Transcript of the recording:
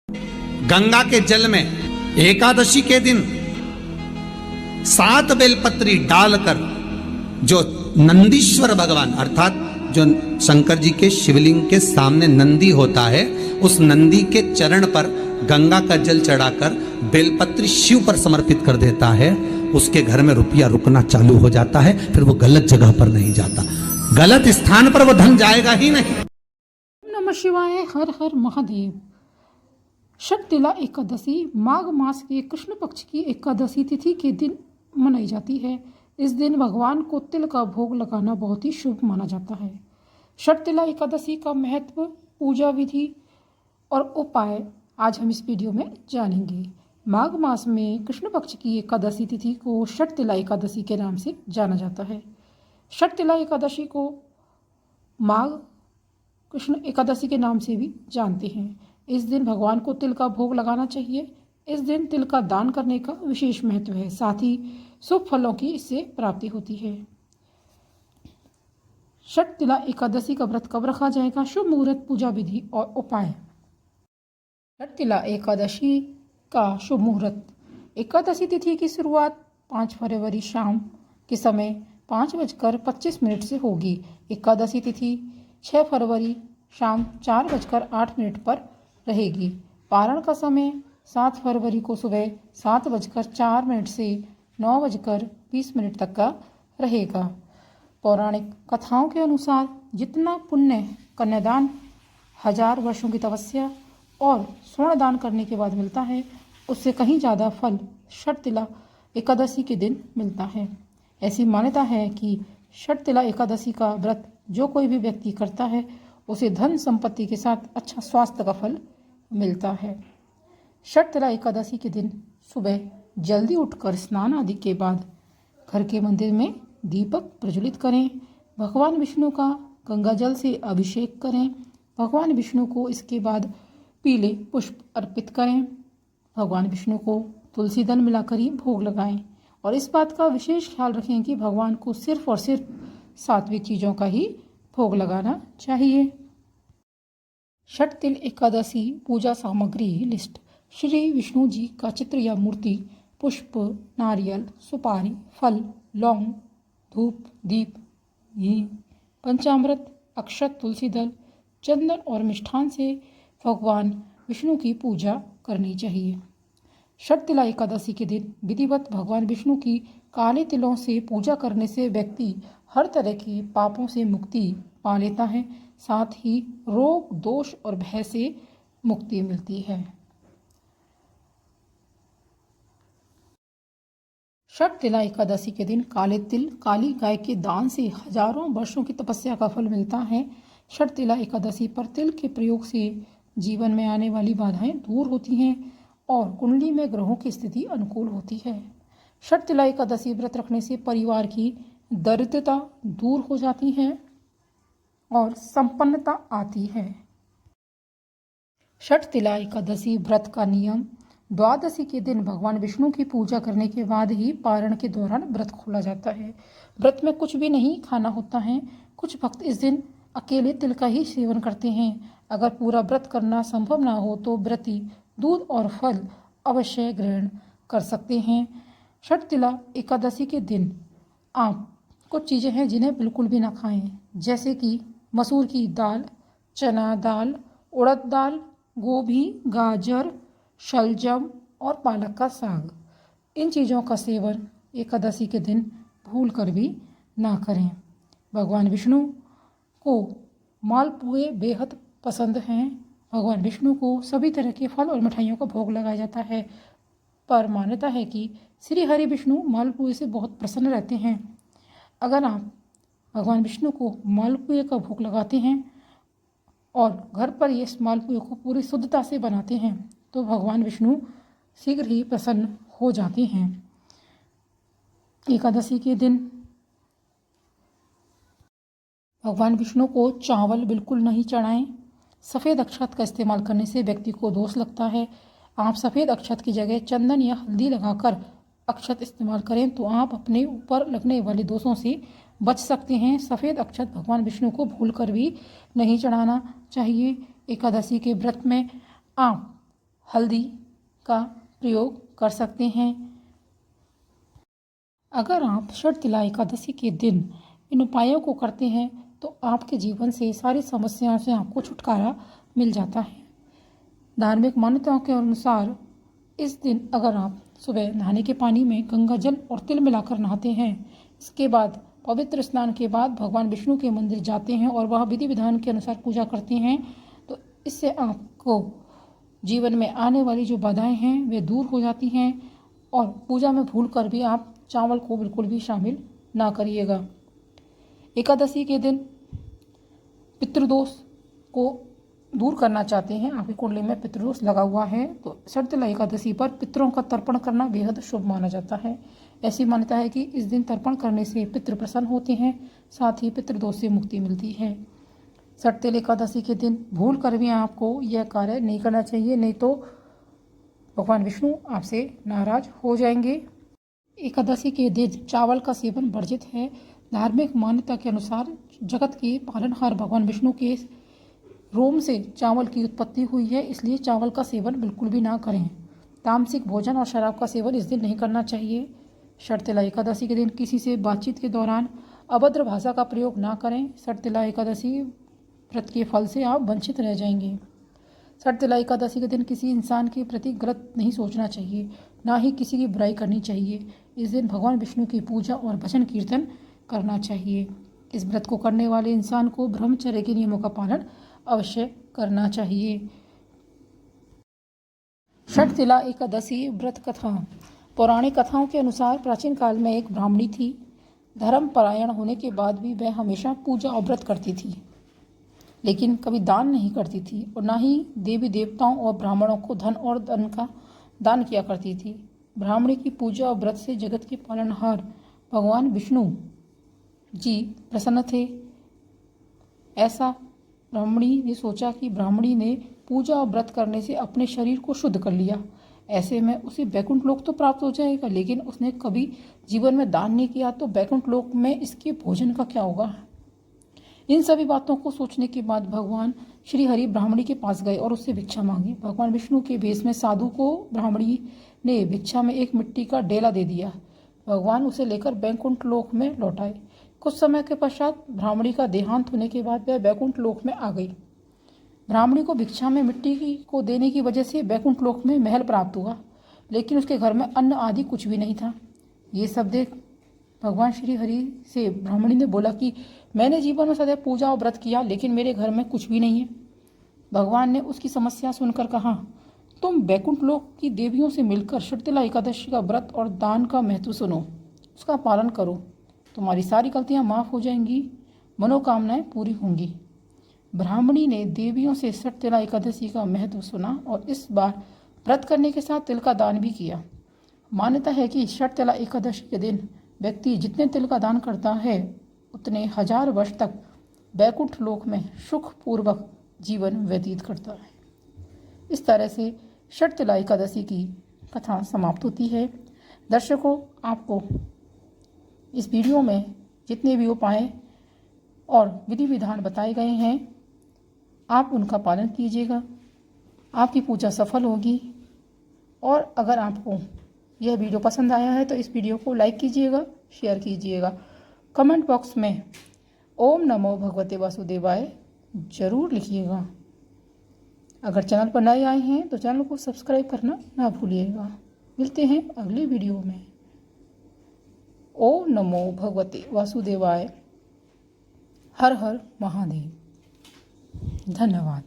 गंगा के जल में एकादशी के दिन 7 बेलपत्री डालकर जो नंदीश्वर भगवान अर्थात जो शंकर जी के शिवलिंग के सामने नंदी होता है, उस नंदी के चरण पर गंगा का जल चढ़ाकर बेलपत्री शिव पर समर्पित कर देता है, उसके घर में रुपया रुकना चालू हो जाता है। फिर वो गलत जगह पर नहीं जाता, गलत स्थान पर वो धन जाएगा ही नहीं। नमः शिवाय। हर हर महादेव। षटतिला एकादशी माघ मास के कृष्ण पक्ष की एकादशी तिथि के दिन मनाई जाती है। इस दिन भगवान को तिल का भोग लगाना बहुत ही शुभ माना जाता है। षटतिला एकादशी का महत्व, पूजा विधि और उपाय आज हम इस वीडियो में जानेंगे। माघ मास में कृष्ण पक्ष की एकादशी तिथि को षटतिला एकादशी के नाम से जाना जाता है। षटतिला एकादशी को माघ कृष्ण एकादशी के नाम से भी जानते हैं। इस दिन भगवान को तिल का भोग लगाना चाहिए। इस दिन तिल का दान करने का विशेष महत्व है, साथ ही शुभ फलों की इससे प्राप्ति होती है। षटतिला एकादशी का व्रत कब रखा जाएगा? शुभ मुहूर्त, पूजा विधि और उपाय। षटतिला एकादशी का शुभ मुहूर्त। एकादशी तिथि की शुरुआत 5 फरवरी शाम के समय 5:25 से होगी। एकादशी तिथि 6 फरवरी शाम 4:08 पर रहेगी। पारण का समय 7 फरवरी को सुबह 7:04 से 9:20 तक का रहेगा। पौराणिक कथाओं के अनुसार जितना पुण्य कन्यादान, 1000 वर्षों की तपस्या और स्वर्ण दान करने के बाद मिलता है, उससे कहीं ज़्यादा फल षटतिला एकादशी के दिन मिलता है। ऐसी मान्यता है कि षटतिला एकादशी का व्रत जो कोई भी व्यक्ति करता है, उसे धन संपत्ति के साथ अच्छा स्वास्थ्य का फल मिलता है। षटतिला एकादशी के दिन सुबह जल्दी उठकर स्नान आदि के बाद घर के मंदिर में दीपक प्रज्वलित करें। भगवान विष्णु का गंगा जल से अभिषेक करें। भगवान विष्णु को इसके बाद पीले पुष्प अर्पित करें। भगवान विष्णु को तुलसी दल मिलाकर ही भोग लगाएं और इस बात का विशेष ख्याल रखें कि भगवान को सिर्फ और सिर्फ सात्विक चीज़ों का ही भोग लगाना चाहिए। षटतिल एकादशी पूजा सामग्री लिस्ट। श्री विष्णु जी का चित्र या मूर्ति, पुष्प, नारियल, सुपारी, फल, लौंग, धूप, दीप, घी, पंचामृत, अक्षत, तुलसी दल, चंदन और मिष्ठान से भगवान विष्णु की पूजा करनी चाहिए। षटतिला एकादशी के दिन विधिवत भगवान विष्णु की काले तिलों से पूजा करने से व्यक्ति हर तरह के पापों से मुक्ति पा लेता है, साथ ही रोग, दोष और भय से मुक्ति मिलती है। षटतिला एकादशी के दिन काले तिल, काली गाय के दान से हजारों वर्षों की तपस्या का फल मिलता है। षटतिला एकादशी पर तिल के प्रयोग से जीवन में आने वाली बाधाएं दूर होती हैं और कुंडली में ग्रहों की स्थिति अनुकूल होती है। षटतिला एकादशी व्रत रखने से परिवार की दरिद्रता दूर हो जाती है और संपन्नता आती है। षटतिला एकादशी व्रत का नियम। द्वादशी के दिन भगवान विष्णु की पूजा करने के बाद ही पारण के दौरान व्रत खोला जाता है। व्रत में कुछ भी नहीं खाना होता है। कुछ भक्त इस दिन अकेले तिल का ही सेवन करते हैं। अगर पूरा व्रत करना संभव ना हो तो व्रती दूध और फल अवश्य ग्रहण कर सकते हैं। षटतिला एकादशी के दिन आप कुछ चीज़ें हैं जिन्हें बिल्कुल भी ना खाएं, जैसे कि मसूर की दाल, चना दाल, उड़द दाल, गोभी, गाजर, शलजम और पालक का साग। इन चीज़ों का सेवन एकादशी के दिन भूल कर भी ना करें। भगवान विष्णु को मालपुए बेहद पसंद हैं। भगवान विष्णु को सभी तरह के फल और मिठाइयों का भोग लगाया जाता है, पर मान्यता है कि श्री हरि विष्णु मालपुए से बहुत प्रसन्न रहते हैं। अगर आप भगवान विष्णु को मालपुए का भोग लगाते हैं और घर पर ये मालपुए को पूरी शुद्धता से बनाते हैं तो भगवान विष्णु शीघ्र ही प्रसन्न हो जाते हैं। एकादशी के दिन भगवान विष्णु को चावल बिल्कुल नहीं चढ़ाएं। सफ़ेद अक्षत का इस्तेमाल करने से व्यक्ति को दोष लगता है। आप सफ़ेद अक्षत की जगह चंदन या हल्दी लगाकर अक्षत इस्तेमाल करें तो आप अपने ऊपर लगने वाले दोषों से बच सकते हैं। सफ़ेद अक्षत भगवान विष्णु को भूल कर भी नहीं चढ़ाना चाहिए। एकादशी के व्रत में आप हल्दी का प्रयोग कर सकते हैं। अगर आप षटतिला एकादशी के दिन इन उपायों को करते हैं तो आपके जीवन से सारी समस्याओं से आपको छुटकारा मिल जाता है। धार्मिक मान्यताओं के अनुसार इस दिन अगर आप सुबह नहाने के पानी में गंगा जल और तिल मिलाकर नहाते हैं, इसके बाद पवित्र स्नान के बाद भगवान विष्णु के मंदिर जाते हैं और वह विधि विधान के अनुसार पूजा करते हैं, तो इससे आपको जीवन में आने वाली जो बाधाएं हैं वे दूर हो जाती हैं। और पूजा में भूल कर भी आप चावल को बिल्कुल भी शामिल ना करिएगा। एकादशी के दिन पितृदोष को दूर करना चाहते हैं, आपकी कुंडली में पितृदोष लगा हुआ है, तो षटतिला एकादशी पर पितरों का तर्पण करना बेहद शुभ माना जाता है। ऐसी मान्यता है कि इस दिन तर्पण करने से पितृ प्रसन्न होते हैं, साथ ही पितृदोष से मुक्ति मिलती है। षटतिला एकादशी के दिन भूल कर भी आपको यह कार्य नहीं करना चाहिए, नहीं तो भगवान विष्णु आपसे नाराज हो जाएंगे। एकादशी के दिन चावल का सेवन वर्जित है। धार्मिक मान्यता के अनुसार जगत के पालनहार भगवान विष्णु के रोम से चावल की उत्पत्ति हुई है, इसलिए चावल का सेवन बिल्कुल भी ना करें। तामसिक भोजन और शराब का सेवन इस दिन नहीं करना चाहिए। षटतिला एकादशी के दिन किसी से बातचीत के दौरान अभद्र भाषा का प्रयोग ना करें। षटतिला एकादशी व्रत के फल से आप वंचित रह जाएंगे। षटतिला एकादशी के दिन किसी इंसान के प्रति गलत नहीं सोचना चाहिए, ना ही किसी की बुराई करनी चाहिए। इस दिन भगवान विष्णु की पूजा और भजन कीर्तन करना चाहिए। इस व्रत को करने वाले इंसान को ब्रह्मचर्य के नियमों का पालन अवश्य करना चाहिए। षटतिला एकादशी व्रत कथा। पौराणिक कथाओं के अनुसार प्राचीन काल में एक ब्राह्मणी थी। धर्मपरायण होने के बाद भी वह हमेशा पूजा और व्रत करती थी, लेकिन कभी दान नहीं करती थी और ना ही देवी देवताओं और ब्राह्मणों को धन और धन का दान किया करती थी। ब्राह्मणी की पूजा और व्रत से जगत के पालनहार भगवान विष्णु जी प्रसन्न थे। ऐसा ब्राह्मणी ने सोचा कि ब्राह्मणी ने पूजा और व्रत करने से अपने शरीर को शुद्ध कर लिया, ऐसे में उसे बैकुंठ लोक तो प्राप्त हो जाएगा, लेकिन उसने कभी जीवन में दान नहीं किया तो बैकुंठ लोक में इसके भोजन का क्या होगा। इन सभी बातों को सोचने के बाद भगवान श्री हरि ब्राह्मणी के पास गए और उससे भिक्षा मांगी। भगवान विष्णु के भेष में साधु को ब्राह्मणी ने भिक्षा में एक मिट्टी का डेला दे दिया। भगवान उसे लेकर बैकुंठ लोक में लौट आए। कुछ समय के पश्चात ब्राह्मणी का देहांत होने के बाद वह बैकुंठ लोक में आ गई। ब्राह्मणी को भिक्षा में मिट्टी को देने की वजह से बैकुंठ लोक में महल प्राप्त हुआ, लेकिन उसके घर में अन्न आदि कुछ भी नहीं था। ये सब देख भगवान श्री हरि से ब्राह्मणी ने बोला कि मैंने जीवन में सदैव पूजा और व्रत किया, लेकिन मेरे घर में कुछ भी नहीं है। भगवान ने उसकी समस्या सुनकर कहा, तुम बैकुंठ लोक की देवियों से मिलकर षटतिला एकादशी का व्रत और दान का महत्व सुनो, उसका पालन करो, तुम्हारी सारी गलतियां माफ हो जाएंगी, मनोकामनाएं पूरी होंगी। ब्राह्मणी ने देवियों से षटतिला एकादशी का महत्व सुना और इस बार व्रत करने के साथ तिल का दान भी किया। मान्यता है कि षटतिला एकादशी के दिन व्यक्ति जितने तिल का दान करता है उतने 1000 वर्ष तक बैकुंठ लोक में सुखपूर्वक जीवन व्यतीत करता है। इस तरह से षटतिला एकादशी की कथा समाप्त होती है। दर्शकों, आपको इस वीडियो में जितने भी उपाय और विधि विधान बताए गए हैं, आप उनका पालन कीजिएगा, आपकी पूजा सफल होगी। और अगर आपको यह वीडियो पसंद आया है तो इस वीडियो को लाइक कीजिएगा, शेयर कीजिएगा, कमेंट बॉक्स में ओम नमो भगवते वासुदेवाय जरूर लिखिएगा। अगर चैनल पर नए आए हैं तो चैनल को सब्सक्राइब करना ना भूलिएगा। मिलते हैं अगले वीडियो में। ओम नमो भगवते वासुदेवाय। हर हर महादेव। धन्यवाद।